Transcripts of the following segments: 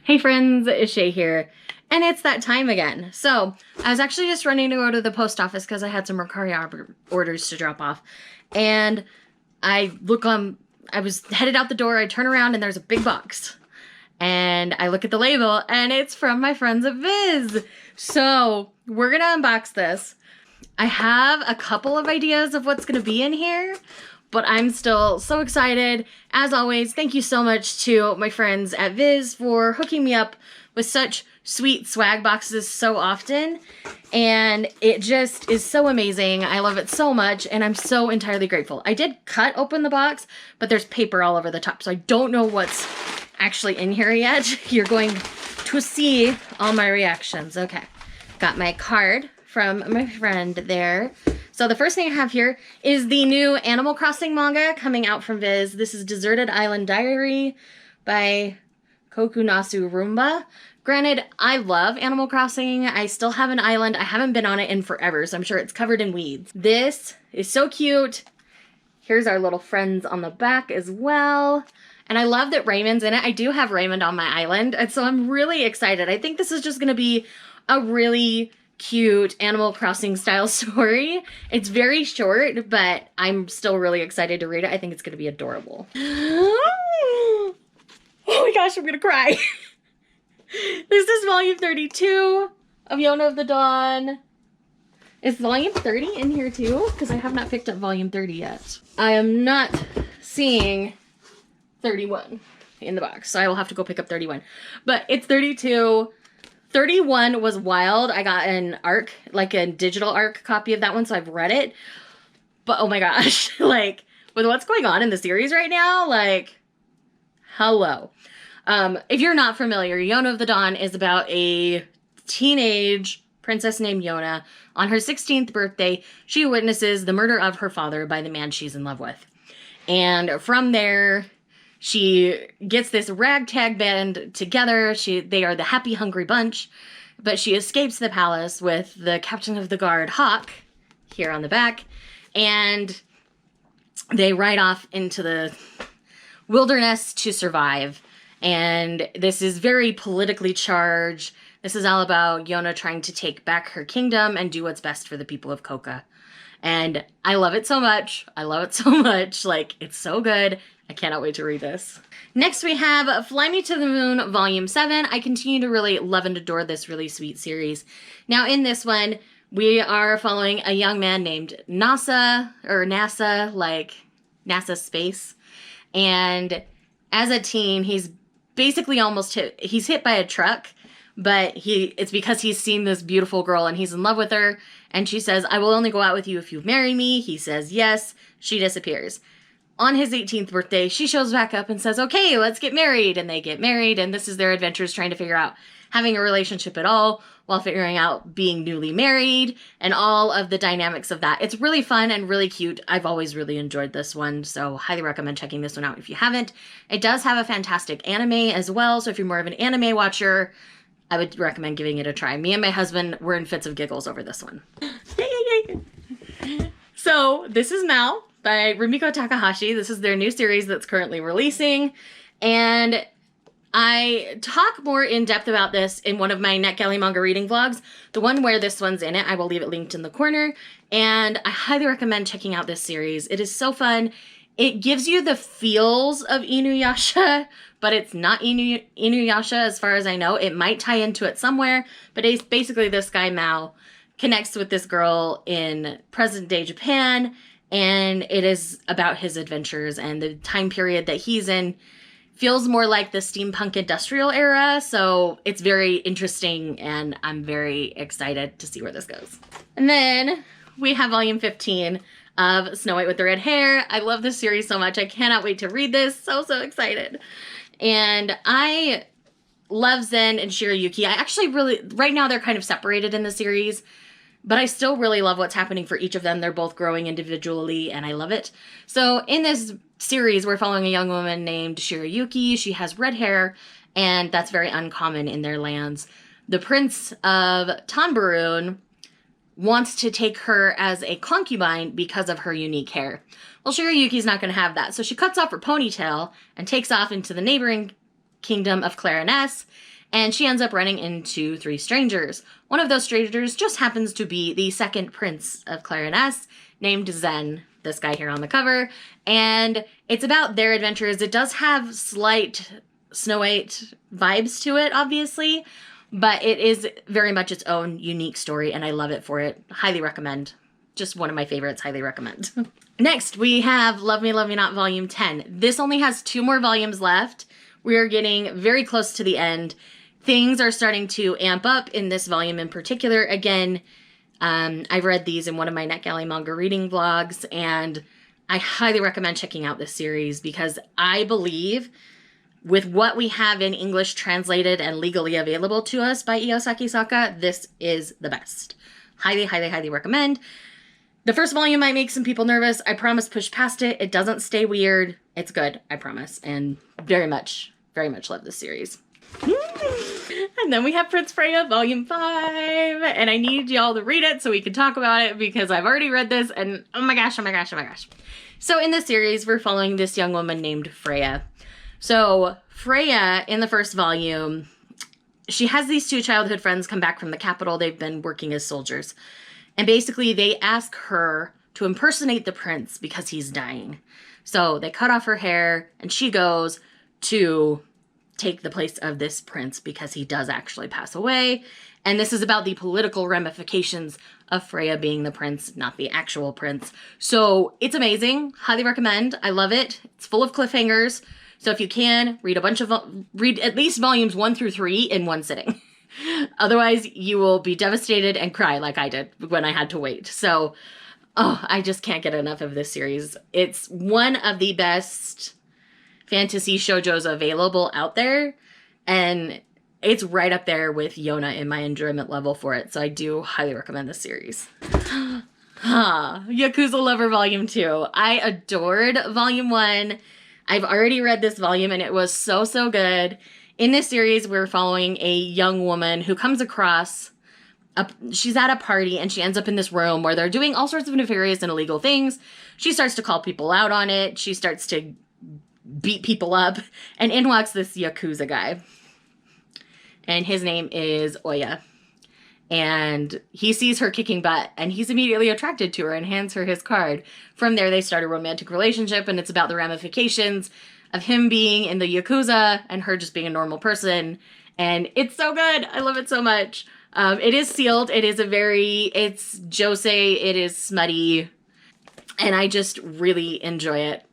Hey friends, it's Shay here, and it's that time again. So, I was actually just running to go to the post office because I had some Mercari orders to drop off, and I was headed out the door, I turn around, and there's a big box. And I look at the label, and it's from my friends at Viz. So, we're gonna unbox this. I have a couple of ideas of what's gonna be in here, but I'm still so excited. As always, thank you so much to my friends at Viz for hooking me up with such sweet swag boxes so often. And it just is so amazing. I love it so much, and I'm so entirely grateful. I did cut open the box, but there's paper all over the top, so I don't know what's actually in here yet. You're going to see all my reactions. Okay, got my card from my friend there. So the first thing I have here is the new Animal Crossing manga coming out from Viz. This is Deserted Island Diary by Kokunasu Rumba. Granted, I love Animal Crossing. I still have an island. I haven't been on it in forever, so I'm sure it's covered in weeds. This is so cute. Here's our little friends on the back as well. And I love that Raymond's in it. I do have Raymond on my island, and so I'm really excited. I think this is just going to be a really cute Animal Crossing style story. It's very short, but I'm still really excited to read it. I think it's going to be adorable. Oh my gosh, I'm going to cry. This is volume 32 of Yona of the Dawn. Is volume 30 in here too? Because I have not picked up volume 30 yet. I am not seeing 31 in the box, so I will have to go pick up 31. But it's 32. 31 was wild. I got an ARC, like a digital ARC copy of that one, so I've read it. But oh my gosh, like, with what's going on in the series right now, like, hello. If you're not familiar, Yona of the Dawn is about a teenage princess named Yona. On her 16th birthday, she witnesses the murder of her father by the man she's in love with. And from there, she gets this ragtag band together. They are the Happy Hungry Bunch, but she escapes the palace with the captain of the guard, Hawk, here on the back, and they ride off into the wilderness to survive. And this is very politically charged. This is all about Yona trying to take back her kingdom and do what's best for the people of Coca. And I love it so much. I love it so much. Like, it's so good. I cannot wait to read this. Next we have Fly Me to the Moon Volume 7. I continue to really love and adore this really sweet series. Now in this one, we are following a young man named NASA, like NASA Space. And as a teen, he's basically he's hit by a truck, but it's because he's seen this beautiful girl and he's in love with her. And she says, "I will only go out with you if you marry me." He says yes. She disappears. On his 18th birthday, she shows back up and says, "Okay, let's get married." And they get married, and this is their adventures trying to figure out having a relationship at all while figuring out being newly married and all of the dynamics of that. It's really fun and really cute. I've always really enjoyed this one, so highly recommend checking this one out if you haven't. It does have a fantastic anime as well, so if you're more of an anime watcher, I would recommend giving it a try. Me and my husband were in fits of giggles over this one. So, this is Mal by Rumiko Takahashi. This is their new series that's currently releasing, and I talk more in depth about this in one of my NetGalley manga reading vlogs. The one where this one's in it, I will leave it linked in the corner, and I highly recommend checking out this series. It is so fun. It gives you the feels of Inuyasha, but it's not Inuyasha as far as I know. It might tie into it somewhere, but it's basically this guy, Mao, connects with this girl in present-day Japan, and it is about his adventures, and the time period that he's in feels more like the steampunk industrial era, so it's very interesting, and I'm very excited to see where this goes. And then we have volume 15 of Snow White with the Red Hair. I love this series so much. I cannot wait to read this. So excited. And I love Zen and Shirayuki. I actually right now they're kind of separated in the series, but I still really love what's happening for each of them. They're both growing individually, and I love it. So in this series, we're following a young woman named Shirayuki. She has red hair, and that's very uncommon in their lands. The prince of Tanbaroon wants to take her as a concubine because of her unique hair. Well, Shirayuki's not going to have that, so she cuts off her ponytail and takes off into the neighboring kingdom of Clariness, and she ends up running into 3 strangers. One of those strangers just happens to be the second prince of Clariness, named Zen, this guy here on the cover, and it's about their adventures. It does have slight Snow White vibes to it, obviously, but it is very much its own unique story, and I love it for it. Highly recommend. Just one of my favorites, highly recommend. Next, we have Love Me, Love Me Not Volume 10. This only has 2 more volumes left. We are getting very close to the end. Things are starting to amp up in this volume in particular. Again, I've read these in one of my NetGalley manga reading vlogs, and I highly recommend checking out this series because I believe with what we have in English translated and legally available to us by Iyosaki Saka, this is the best. Highly, highly, highly recommend. The first volume might make some people nervous. I promise push past it. It doesn't stay weird. It's good, I promise. And very much love this series. And then we have Prince Freya Volume 5. And I need y'all to read it so we can talk about it because I've already read this and oh my gosh, oh my gosh, oh my gosh. So in this series, we're following this young woman named Freya. So Freya, in the first volume, she has these 2 childhood friends come back from the capital. They've been working as soldiers. And basically, they ask her to impersonate the prince because he's dying. So they cut off her hair, and she goes to take the place of this prince because he does actually pass away. And this is about the political ramifications of Freya being the prince, not the actual prince. So it's amazing. Highly recommend. I love it. It's full of cliffhangers. So if you can, read at least volumes 1 through 3 in one sitting. Otherwise, you will be devastated and cry like I did when I had to wait. So, I just can't get enough of this series. It's one of the best fantasy shoujos available out there, and it's right up there with Yona in my enjoyment level for it. So I do highly recommend this series. Yakuza Lover Volume 2. I adored Volume 1. I've already read this volume, and it was so, so good. In this series, we're following a young woman who comes across, she's at a party and she ends up in this room where they're doing all sorts of nefarious and illegal things. She starts to call people out on it. She starts to beat people up. And in walks this Yakuza guy. And his name is Oya. And he sees her kicking butt and he's immediately attracted to her and hands her his card. From there, they start a romantic relationship, and it's about the ramifications of him being in the Yakuza and her just being a normal person. And it's so good. I love it so much. It is sealed. It's josei. It is smutty. And I just really enjoy it.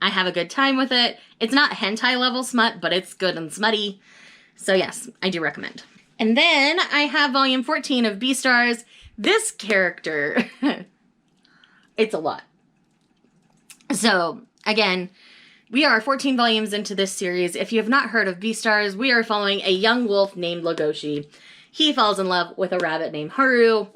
I have a good time with it. It's not hentai level smut, but it's good and smutty. So yes, I do recommend. And then I have volume 14 of Beastars. This character, it's a lot. So again, we are 14 volumes into this series. If you have not heard of Beastars, we are following a young wolf named Legoshi. He falls in love with a rabbit named Haru,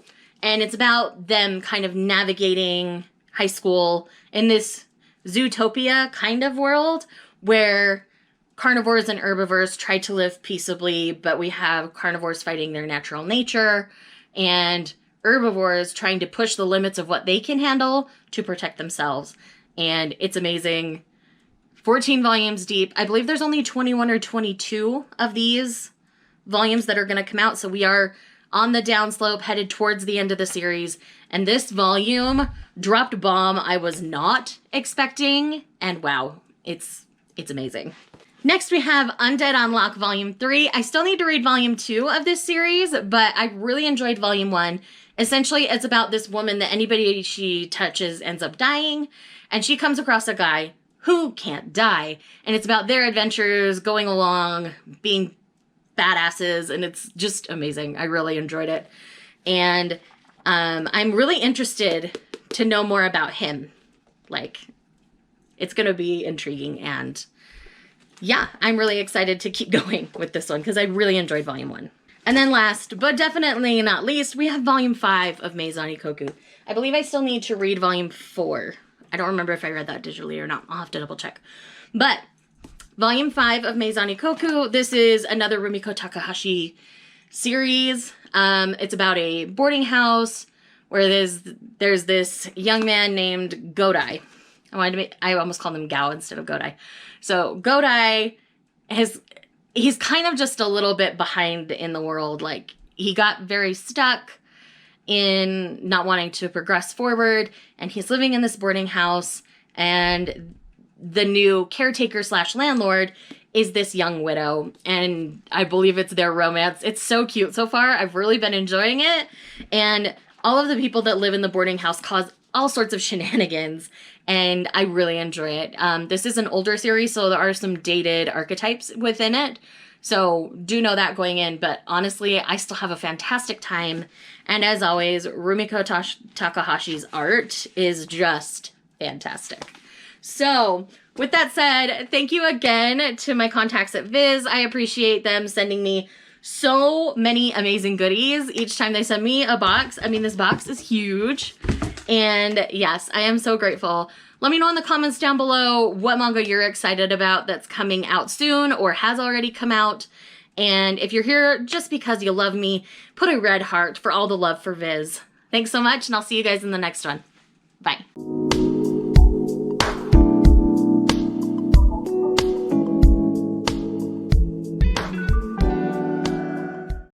and it's about them kind of navigating high school in this Zootopia kind of world where carnivores and herbivores try to live peaceably, but we have carnivores fighting their natural nature and herbivores trying to push the limits of what they can handle to protect themselves. And it's amazing. 14 volumes deep. I believe there's only 21 or 22 of these volumes that are going to come out. So we are on the downslope, headed towards the end of the series. And this volume dropped bomb I was not expecting. And wow, it's amazing. Next, we have Undead Unlock Volume 3. I still need to read Volume 2 of this series, but I really enjoyed Volume 1. Essentially, it's about this woman that anybody she touches ends up dying, and she comes across a guy who can't die, and it's about their adventures going along, being badasses, and it's just amazing. I really enjoyed it, and I'm really interested to know more about him. Like, it's going to be intriguing, and yeah, I'm really excited to keep going with this one because I really enjoyed Volume 1. And then last, but definitely not least, we have Volume 5 of Meizani Koku. I believe I still need to read Volume 4. I don't remember if I read that digitally or not. I'll have to double check. But Volume 5 of Meizani Koku, this is another Rumiko Takahashi series. It's about a boarding house where there's this young man named Godai. I almost called him Gao instead of Godai. So Godai he's kind of just a little bit behind in the world. Like, he got very stuck in not wanting to progress forward, and he's living in this boarding house, and the new caretaker slash landlord is this young widow, and I believe it's their romance. It's so cute so far. I've really been enjoying it, and all of the people that live in the boarding house cause all sorts of shenanigans, and I really enjoy it. This is an older series, so there are some dated archetypes within it, so do know that going in, but honestly, I still have a fantastic time, and as always, Rumiko Takahashi's art is just fantastic. So, with that said, thank you again to my contacts at Viz. I appreciate them sending me so many amazing goodies each time they send me a box. I mean, this box is huge. And yes, I am so grateful. Let me know in the comments down below what manga you're excited about that's coming out soon or has already come out. And if you're here just because you love me, put a red heart for all the love for Viz. Thanks so much, and I'll see you guys in the next one. Bye.